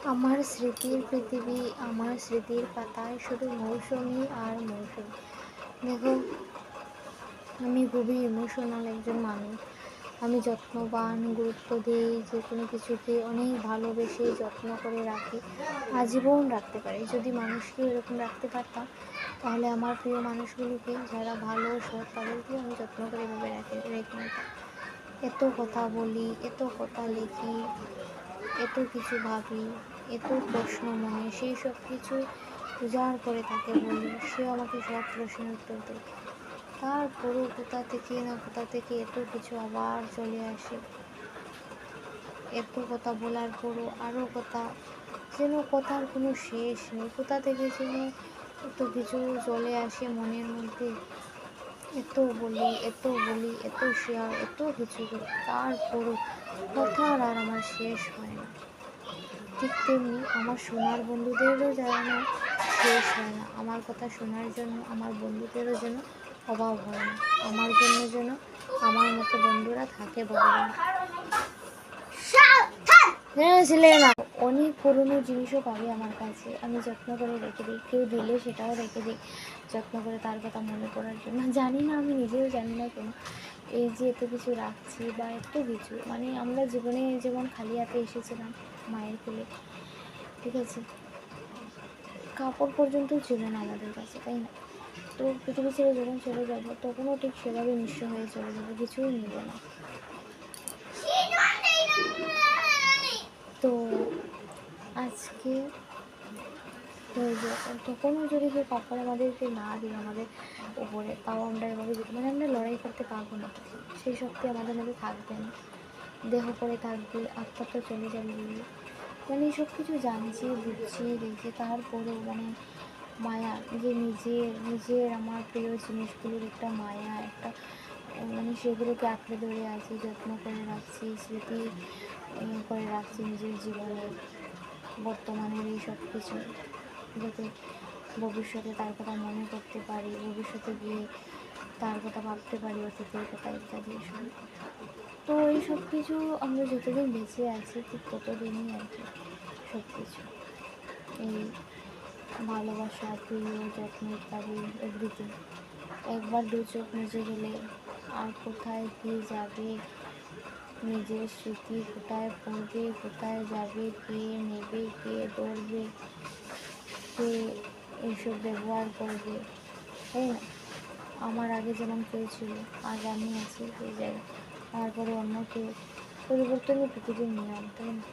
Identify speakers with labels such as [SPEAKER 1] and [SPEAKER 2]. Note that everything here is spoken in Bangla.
[SPEAKER 1] আমার স্মৃতির পৃথিবী, আমার স্মৃতির পাতায় শুধু মৌসুমি আর মৌসুমি। দেখো, আমি খুবই ইমোশনাল একজন মানুষ। আমি যত্নবান, গুরুত্ব দিই, যে কোনো কিছুকে অনেক ভালোবেসে যত্ন করে রাখি, আজীবন রাখতে পারি। যদি মানুষকে এরকম রাখতে পারতাম, তাহলে আমার প্রিয় মানুষগুলোকে, যারা ভালো সৎ, তাদেরকেও আমি যত্ন করে এভাবে রেখে নিতাম। এত কথা বলি, এত কথা লিখি, এত কিছু ভাবি, এত প্রশ্ন মনে, সেই সব কিছু উজাড় করে তাকে বলি, সে আমাকে সব প্রশ্নের উত্তর দেয়। তারপরও কোথা থেকে না কোথা থেকে এত কিছু আবার চলে আসে। এত কথা বলার পরও আরও কথা, যেন কথার কোনো শেষ নেই। কোথা থেকে যেন এত কিছু চলে আসে মনের মধ্যে। এত বলি, এত বলি, এত শেয়ার, এত কিছু করি, তারপরও কথার আর আমার শেষ হয় না। ঠিক তেমনি আমার সোনার বন্ধুদেরও যেন শেষ হয় না। আমার কথা শোনার জন্য আমার বন্ধুদেরও যেন অভাব হয় না। আমার জন্য যেন আমার মতো বন্ধুরা থাকে ভগবান। হ্যাঁ, ছিলে না। অনেক পুরনো জিনিসও পাবে আমার কাছে, আমি যত্ন করে রেখে দিই। কেউ দিলে সেটাও রেখে দিই যত্ন করে, তার কথা মনে করার জন্য। জানি না, আমি নিজেও জানি না কেন এই যে এত কিছু রাখছি বা এত কিছু। মানে আমরা জীবনে যেমন খালি হাতে এসেছিলাম মায়ের কোলে, ঠিক আছে, কাপড় পর্যন্ত ছিল না আমাদের কাছে, তাই না? তো পৃথিবী ছেড়ে যখন চলে যাব, তখনও ঠিক সেভাবে নিঃস্ব হয়ে চলে যাবো, কিছুই নেব না। তো আজকে তখনও যদি কেউ কাপড় আমাদেরকে না দিই আমাদের উপরে, তাও আমরা এভাবে যেতে, মানে আমরা লড়াই করতে পারবো না, সেই শক্তি আমাদের মধ্যে থাকবে না। দেহ পড়ে থাকবে, আত্মা তো চলে যাবে বলে। মানে সব কিছু জানছি, বুঝছি, দেখছি, তারপরেও মানে মায়া, যে নিজের আমার প্রিয় জিনিসগুলোর একটা মায়া, একটা মানে সেগুলোকে আঁকড়ে ধরে আছি, যত্ন করে রাখছি, স্মৃতি করে রাখছি নিজের জীবনে, বর্তমানের এই সব কিছু, যাতে ভবিষ্যতে তার কথা মনে করতে পারি, ভবিষ্যতে গিয়ে তার কথা ভাবতে পারি, অতীতের কথা ইত্যাদি এসব। তো এই সব কিছু আমরা যতদিন বেঁচে আছি ঠিক ততদিনই আর কি সব কিছু, এই ভালোবাসা, প্রিয়, যত্ন ইত্যাদি এভরিথিং একবার দু চোখ মুছে গেলে আর কোথায় কি যাবে, নিজের স্মৃতি কোথায় পড়বে, কোথায় যাবে, কে নেবে, কে ধরবে, কে এইসব ব্যবহার করবে, তাই না? আমার আগে যেমন কেউ ছিল, আজ আমি আছি সেই জায়গায়, আমার পরে অন্য কেউ। পরিবর্তনই পৃথিবীর নিয়ম, তাই না?